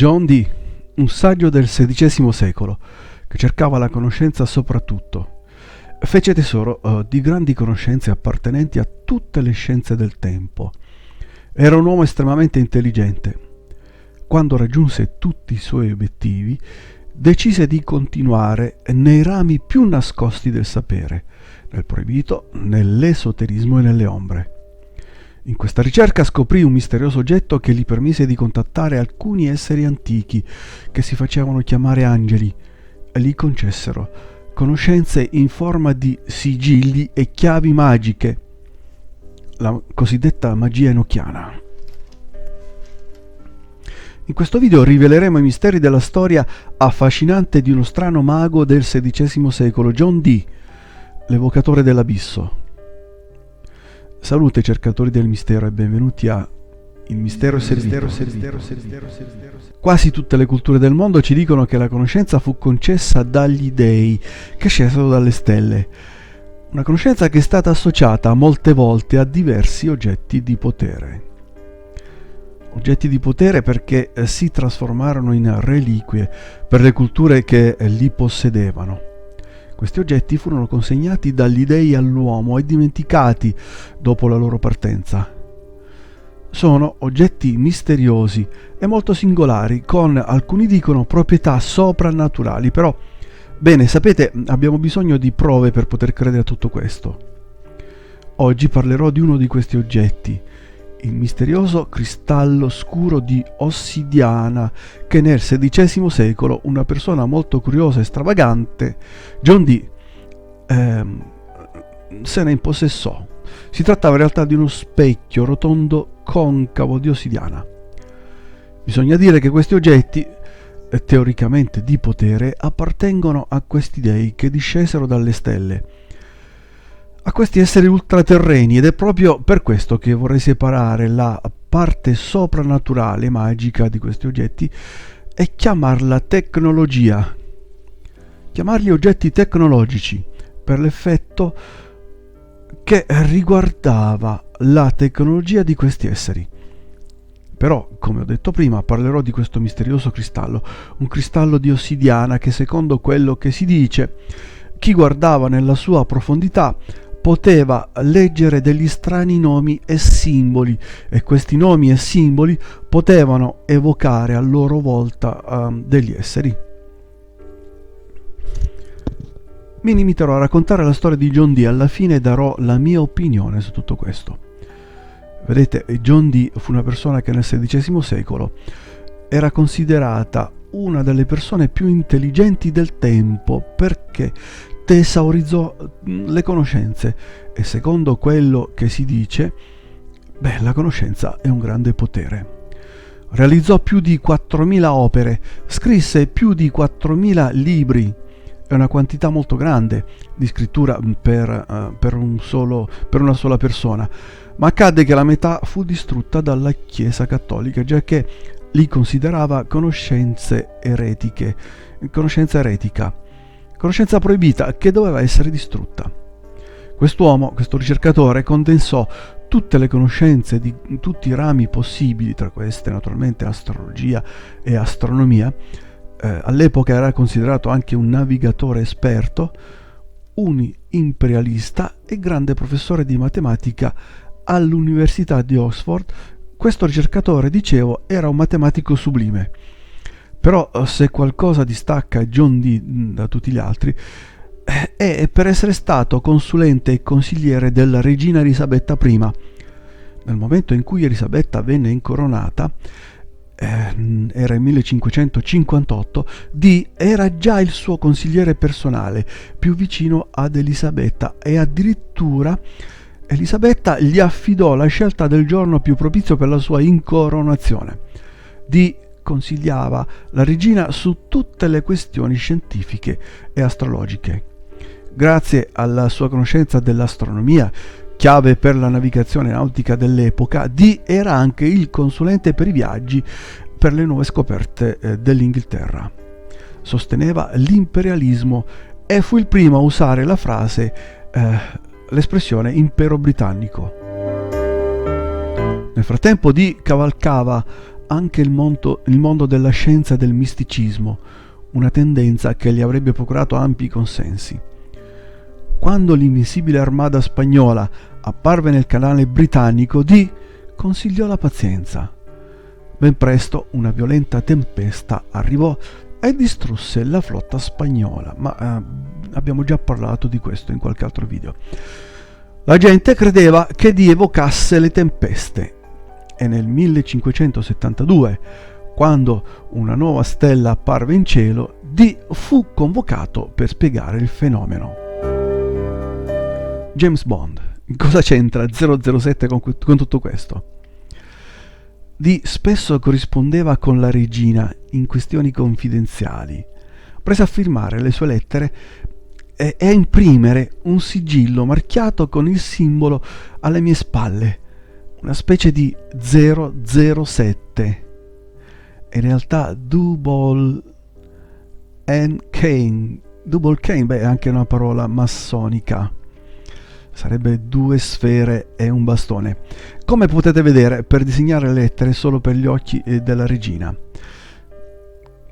John Dee, un saggio del XVI secolo, che cercava la conoscenza soprattutto. Fece tesoro di grandi conoscenze appartenenti a tutte le scienze del tempo. Era un uomo estremamente intelligente. Quando raggiunse tutti i suoi obiettivi, decise di continuare nei rami più nascosti del sapere, nel proibito, nell'esoterismo e nelle ombre. In questa ricerca scoprì un misterioso oggetto che gli permise di contattare alcuni esseri antichi che si facevano chiamare angeli e gli concessero conoscenze in forma di sigilli e chiavi magiche, la cosiddetta magia enochiana. In questo video riveleremo i misteri della storia affascinante di uno strano mago del XVI secolo, John Dee, l'evocatore dell'abisso. Salute cercatori del mistero e benvenuti a Il mistero è servito. Quasi tutte le culture del mondo ci dicono che la conoscenza fu concessa dagli dei che scesero dalle stelle. Una conoscenza che è stata associata molte volte a diversi oggetti di potere. Oggetti di potere perché si trasformarono in reliquie per le culture che li possedevano. Questi oggetti furono consegnati dagli dei all'uomo e dimenticati dopo la loro partenza. Sono oggetti misteriosi e molto singolari, con, alcuni dicono, proprietà soprannaturali, però, bene, sapete, abbiamo bisogno di prove per poter credere a tutto questo. Oggi parlerò di uno di questi oggetti, il misterioso cristallo scuro di ossidiana che nel XVI secolo una persona molto curiosa e stravagante, John Dee, se ne impossessò. Si trattava in realtà di uno specchio rotondo concavo di ossidiana. Bisogna dire che questi oggetti, teoricamente di potere, appartengono a questi dei che discesero dalle stelle, a questi esseri ultraterreni, ed è proprio per questo che vorrei separare la parte soprannaturale magica di questi oggetti e chiamarla tecnologia. Chiamarli oggetti tecnologici per l'effetto che riguardava la tecnologia di questi esseri. Però, come ho detto prima, parlerò di questo misterioso cristallo, un cristallo di ossidiana che, secondo quello che si dice, chi guardava nella sua profondità poteva leggere degli strani nomi e simboli, e questi nomi e simboli potevano evocare a loro volta degli esseri. Mi limiterò a raccontare la storia di John Dee, alla fine darò la mia opinione su tutto questo. Vedete, John Dee fu una persona che nel XVI secolo era considerata una delle persone più intelligenti del tempo perché tesaurizzò le conoscenze e, secondo quello che si dice, la conoscenza è un grande potere. Realizzò più di 4.000 opere, scrisse più di 4.000 libri, è una quantità molto grande di scrittura per una sola persona, ma accadde che la metà fu distrutta dalla Chiesa cattolica, giacché li considerava conoscenza eretica, conoscenza proibita che doveva essere distrutta. Quest'uomo, questo ricercatore, condensò tutte le conoscenze di tutti i rami possibili, tra queste naturalmente astrologia e astronomia. All'epoca era considerato anche un navigatore esperto, un imperialista e grande professore di matematica all'Università di Oxford. Questo ricercatore, dicevo, era un matematico sublime. Però se qualcosa distacca John Dee da tutti gli altri è per essere stato consulente e consigliere della regina Elisabetta I. Nel momento in cui Elisabetta venne incoronata, era il 1558, Dee era già il suo consigliere personale, più vicino ad Elisabetta, e addirittura Elisabetta gli affidò la scelta del giorno più propizio per la sua incoronazione. Dee consigliava la regina su tutte le questioni scientifiche e astrologiche. Grazie alla sua conoscenza dell'astronomia, chiave per la navigazione nautica dell'epoca, Dee era anche il consulente per i viaggi per le nuove scoperte dell'Inghilterra. Sosteneva l'imperialismo e fu il primo a usare la frase, l'espressione impero britannico. Nel frattempo Dee cavalcava anche il mondo della scienza e del misticismo, una tendenza che gli avrebbe procurato ampi consensi. Quando l'invisibile armata spagnola apparve nel canale britannico, Dee consigliò la pazienza. Ben presto una violenta tempesta arrivò e distrusse la flotta spagnola, ma abbiamo già parlato di questo in qualche altro video. La gente credeva che Dee evocasse le tempeste e nel 1572, quando una nuova stella apparve in cielo, Dee fu convocato per spiegare il fenomeno. James Bond. Cosa c'entra 007 con tutto questo? Dee spesso corrispondeva con la regina in questioni confidenziali. Prese a firmare le sue lettere e a imprimere un sigillo marchiato con il simbolo alle mie spalle, una specie di 007. In realtà Double Kane, beh, è anche una parola massonica. Sarebbe 2 sfere e un bastone. Come potete vedere, per disegnare le lettere solo per gli occhi della regina.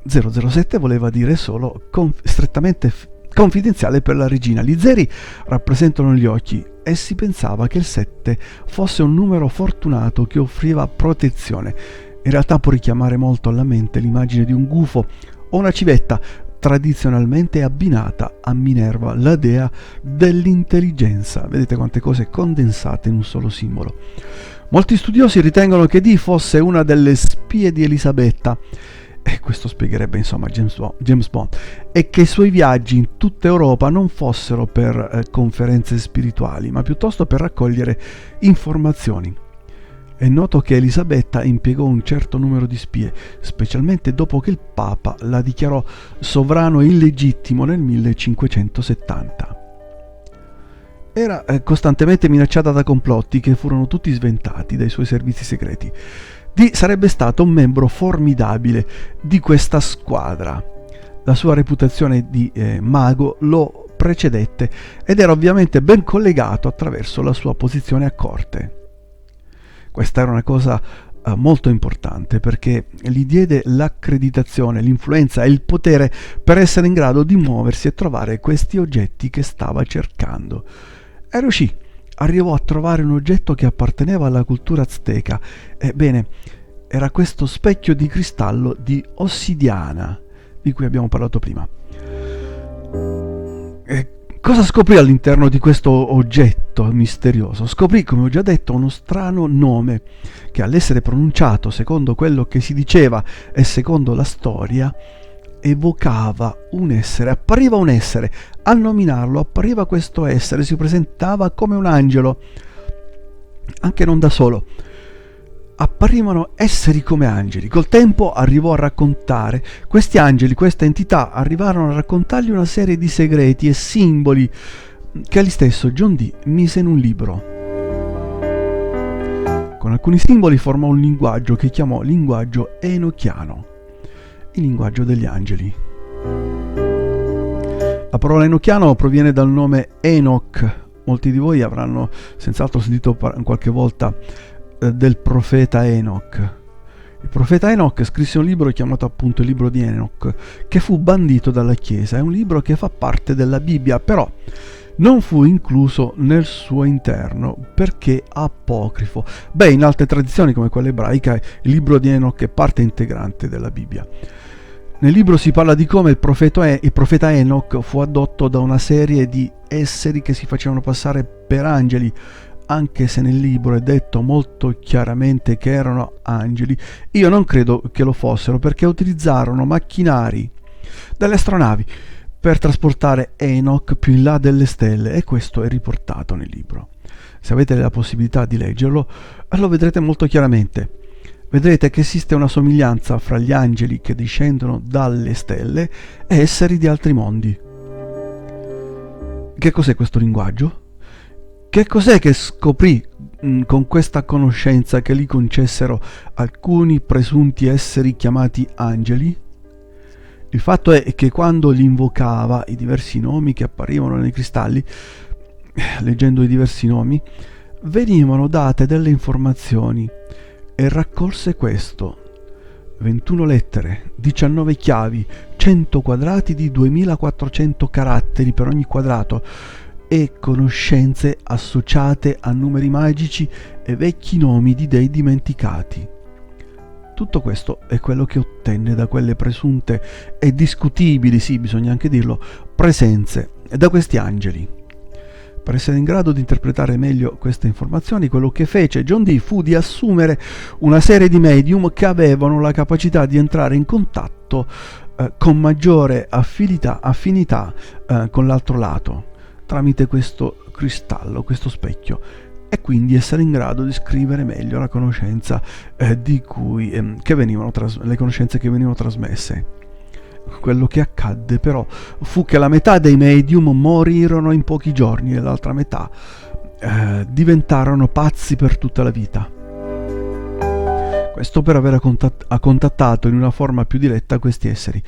007 voleva dire solo strettamente confidenziale per la regina. Gli zeri rappresentano gli occhi e si pensava che il 7 fosse un numero fortunato che offriva protezione. In realtà può richiamare molto alla mente l'immagine di un gufo o una civetta, tradizionalmente abbinata a Minerva, la dea dell'intelligenza. Vedete quante cose condensate in un solo simbolo. Molti studiosi ritengono che Dee fosse una delle spie di Elisabetta, e questo spiegherebbe insomma James Bond, e che i suoi viaggi in tutta Europa non fossero per conferenze spirituali, ma piuttosto per raccogliere informazioni. È noto che Elisabetta impiegò un certo numero di spie, specialmente dopo che il Papa la dichiarò sovrano illegittimo nel 1570. Era costantemente minacciata da complotti che furono tutti sventati dai suoi servizi segreti. Dee sarebbe stato un membro formidabile di questa squadra. La sua reputazione di mago lo precedette ed era ovviamente ben collegato attraverso la sua posizione a corte. Questa era una cosa molto importante perché gli diede l'accreditazione, l'influenza e il potere per essere in grado di muoversi e trovare questi oggetti che stava cercando. E riuscì, arrivò a trovare un oggetto che apparteneva alla cultura azteca. Ebbene, era questo specchio di cristallo di ossidiana di cui abbiamo parlato prima. Cosa scoprì all'interno di questo oggetto misterioso? Scoprì, come ho già detto, uno strano nome che all'essere pronunciato secondo quello che si diceva e secondo la storia evocava un essere, appariva un essere. A nominarlo appariva questo essere, si presentava come un angelo, anche non da solo. Apparivano esseri come angeli. Col tempo arrivò a raccontare, questi angeli, queste entità arrivarono a raccontargli una serie di segreti e simboli che egli stesso, John Dee, mise in un libro. Con alcuni simboli formò un linguaggio che chiamò linguaggio enochiano, il linguaggio degli angeli. La parola enochiano proviene dal nome Enoch. Molti di voi avranno senz'altro sentito qualche volta del profeta Enoch. Il profeta Enoch scrisse un libro chiamato appunto il libro di Enoch, che fu bandito dalla Chiesa. È un libro che fa parte della Bibbia, però non fu incluso nel suo interno perché apocrifo. Beh, in altre tradizioni come quella ebraica il libro di Enoch è parte integrante della Bibbia. Nel libro si parla di come il profeta Enoch fu addotto da una serie di esseri che si facevano passare per angeli. Anche se nel libro è detto molto chiaramente che erano angeli, io non credo che lo fossero, perché utilizzarono macchinari delle astronavi per trasportare Enoch più in là delle stelle, e questo è riportato nel libro. Se avete la possibilità di leggerlo, lo vedrete molto chiaramente. Vedrete che esiste una somiglianza fra gli angeli che discendono dalle stelle e esseri di altri mondi. Che cos'è questo linguaggio? Che cos'è che scoprì con questa conoscenza che gli concessero alcuni presunti esseri chiamati angeli? Il fatto è che quando li invocava, i diversi nomi che apparivano nei cristalli, leggendo i diversi nomi, venivano date delle informazioni, e raccolse questo. 21 lettere, 19 chiavi, 100 quadrati di 2400 caratteri per ogni quadrato e conoscenze associate a numeri magici e vecchi nomi di dei dimenticati. Tutto questo è quello che ottenne da quelle presunte e discutibili, sì, bisogna anche dirlo, presenze da questi angeli. Per essere in grado di interpretare meglio queste informazioni, quello che fece John Dee fu di assumere una serie di medium che avevano la capacità di entrare in contatto con maggiore affinità con l'altro lato, tramite questo cristallo, questo specchio, e quindi essere in grado di scrivere meglio la conoscenza le conoscenze che venivano trasmesse. Quello che accadde però fu che la metà dei medium morirono in pochi giorni e l'altra metà diventarono pazzi per tutta la vita. Questo per aver contattato in una forma più diretta questi esseri.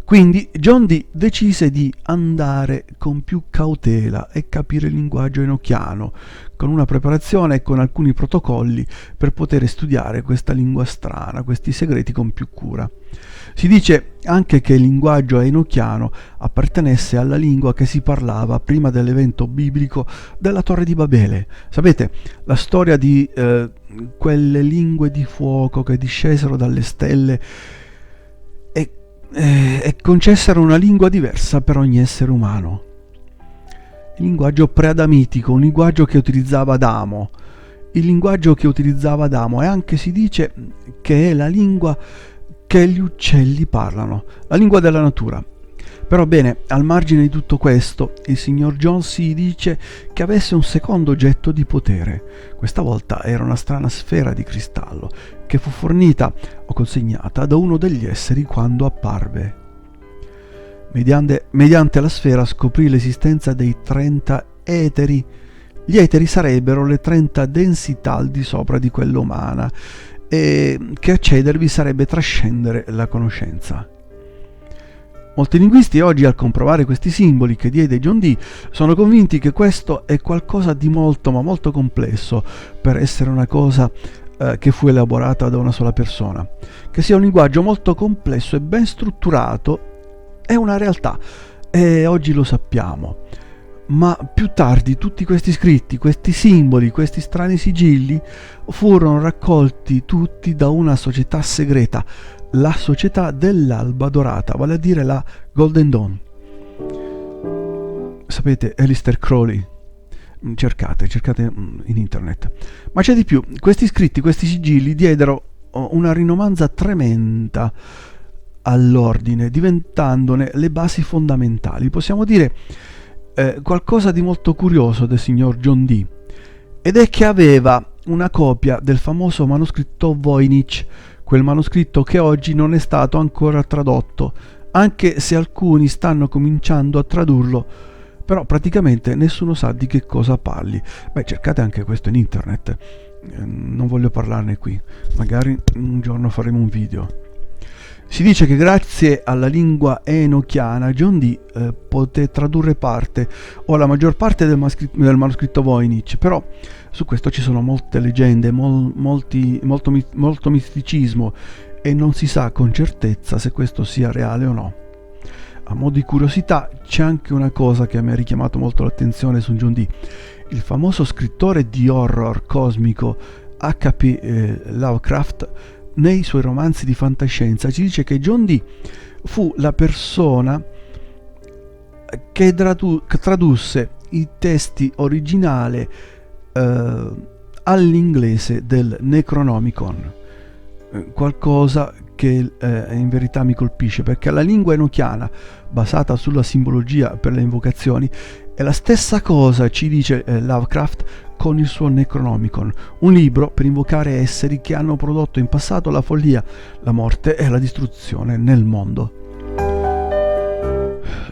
Quindi John Dee decise di andare con più cautela e capire il linguaggio enochiano, con una preparazione e con alcuni protocolli per poter studiare questa lingua strana, questi segreti con più cura. Si dice anche che il linguaggio enochiano appartenesse alla lingua che si parlava prima dell'evento biblico della Torre di Babele. Sapete, la storia di quelle lingue di fuoco che discesero dalle stelle e concessero una lingua diversa per ogni essere umano. Il linguaggio preadamitico, un linguaggio che utilizzava Adamo. Il linguaggio che utilizzava Adamo, e anche si dice che è la lingua che gli uccelli parlano, la lingua della natura. Però bene, al margine di tutto questo, il signor John si dice che avesse un secondo oggetto di potere. Questa volta era una strana sfera di cristallo che fu fornita o consegnata da uno degli esseri quando apparve. Mediante la sfera scoprì l'esistenza dei 30 eteri. Gli eteri sarebbero le 30 densità al di sopra di quella umana, e che accedervi sarebbe trascendere la conoscenza. Molti linguisti oggi, al comprovare questi simboli che diede John Dee, sono convinti che questo è qualcosa di molto ma molto complesso per essere una cosa che fu elaborata da una sola persona. Che sia un linguaggio molto complesso e ben strutturato è una realtà, e oggi lo sappiamo. Ma più tardi tutti questi scritti, questi simboli, questi strani sigilli furono raccolti tutti da una società segreta, la società dell'Alba Dorata, vale a dire la Golden Dawn. Sapete, Aleister Crowley, cercate in internet. Ma c'è di più, questi scritti, questi sigilli diedero una rinomanza tremenda all'ordine, diventandone le basi fondamentali. Possiamo dire qualcosa di molto curioso del signor John Dee, ed è che aveva una copia del famoso manoscritto Voynich, quel manoscritto che oggi non è stato ancora tradotto, anche se alcuni stanno cominciando a tradurlo, però praticamente nessuno sa di che cosa parli. Beh, cercate anche questo in internet, non voglio parlarne qui, magari un giorno faremo un video. Si dice che grazie alla lingua enochiana John Dee poté tradurre parte o la maggior parte del manoscritto Voynich, però su questo ci sono molte leggende, molto misticismo, e non si sa con certezza se questo sia reale o no. A mo' di curiosità c'è anche una cosa che mi ha richiamato molto l'attenzione su John Dee. Il famoso scrittore di horror cosmico H.P. Lovecraft, nei suoi romanzi di fantascienza, ci dice che John Dee fu la persona che tradusse i testi originali all'inglese del Necronomicon, qualcosa che in verità mi colpisce, perché la lingua enochiana, basata sulla simbologia per le invocazioni, è la stessa cosa, ci dice Lovecraft, con il suo Necronomicon, un libro per invocare esseri che hanno prodotto in passato la follia, la morte e la distruzione nel mondo.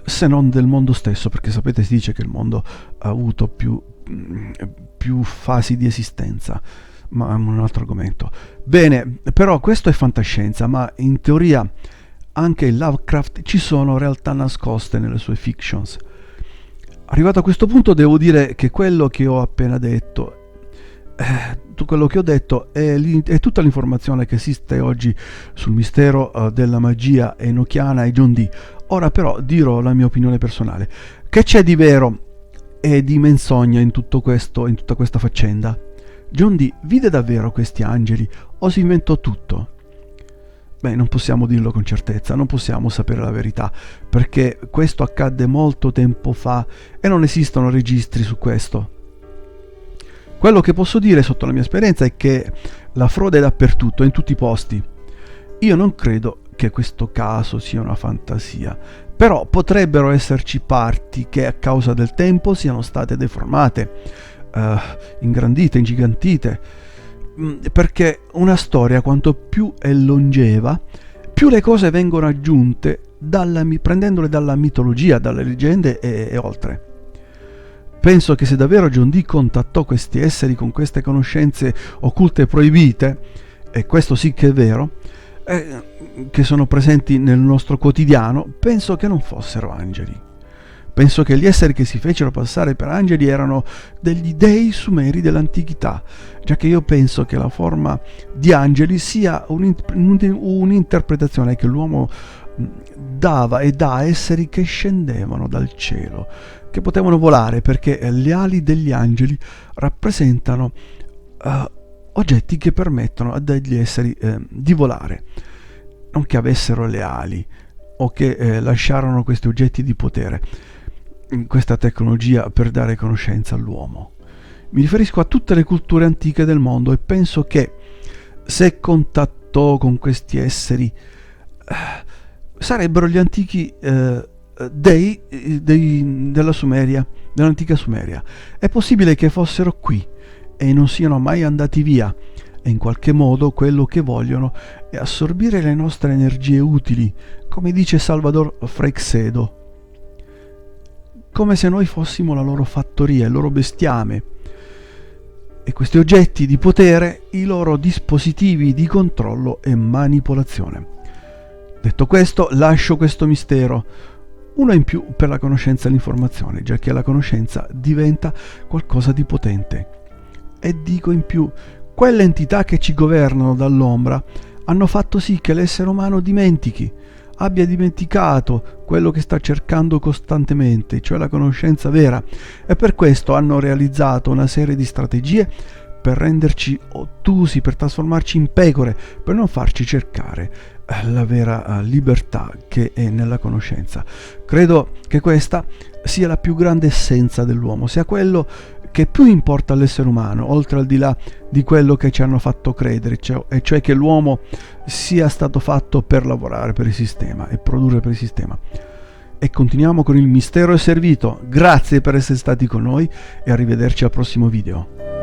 Se non del mondo stesso, perché sapete, si dice che il mondo ha avuto più fasi di esistenza, ma è un altro argomento. Bene, però questo è fantascienza, ma in teoria anche in Lovecraft ci sono realtà nascoste nelle sue fictions. Arrivato a questo punto devo dire che quello che ho appena detto tutto quello che ho detto è tutta l'informazione che esiste oggi sul mistero della magia enochiana e John Dee. Ora però dirò la mia opinione personale. Che c'è di vero e di menzogna in tutto questo, in tutta questa faccenda? John Dee vide davvero questi angeli o si inventò tutto? Beh, non possiamo dirlo con certezza, non possiamo sapere la verità, perché questo accadde molto tempo fa e non esistono registri su questo. Quello che posso dire sotto la mia esperienza è che la frode è dappertutto, in tutti i posti. Io non credo che questo caso sia una fantasia, però potrebbero esserci parti che a causa del tempo siano state deformate, ingrandite, ingigantite, perché una storia quanto più è longeva, più le cose vengono aggiunte prendendole dalla mitologia, dalle leggende e oltre. Penso che se davvero John Dee contattò questi esseri con queste conoscenze occulte proibite, e questo sì che è vero, che sono presenti nel nostro quotidiano, penso che non fossero angeli. Penso che gli esseri che si fecero passare per angeli erano degli dei sumeri dell'antichità, già che io penso che la forma di angeli sia un'interpretazione che l'uomo dava e dà a esseri che scendevano dal cielo, che potevano volare, perché le ali degli angeli rappresentano oggetti che permettono a degli esseri di volare, non che avessero le ali o che lasciarono questi oggetti di potere, questa tecnologia per dare conoscenza all'uomo. Mi riferisco a tutte le culture antiche del mondo e penso che se contattò con questi esseri sarebbero gli antichi dei della Sumeria, dell'antica Sumeria. È possibile che fossero qui e non siano mai andati via, e in qualche modo quello che vogliono è assorbire le nostre energie utili, come dice Salvador Freixedo, come se noi fossimo la loro fattoria, il loro bestiame, e questi oggetti di potere i loro dispositivi di controllo e manipolazione. Detto questo, lascio questo mistero, uno in più per la conoscenza e l'informazione, già che la conoscenza diventa qualcosa di potente. E dico in più, quelle entità che ci governano dall'ombra hanno fatto sì che l'essere umano abbia dimenticato quello che sta cercando costantemente, cioè la conoscenza vera, e per questo hanno realizzato una serie di strategie per renderci ottusi, per trasformarci in pecore, per non farci cercare la vera libertà che è nella conoscenza. Credo che questa sia la più grande essenza dell'uomo, sia quello che più importa all'essere umano, oltre al di là di quello che ci hanno fatto credere, e cioè che l'uomo sia stato fatto per lavorare per il sistema e produrre per il sistema. E continuiamo con il mistero è servito. Grazie per essere stati con noi e arrivederci al prossimo video.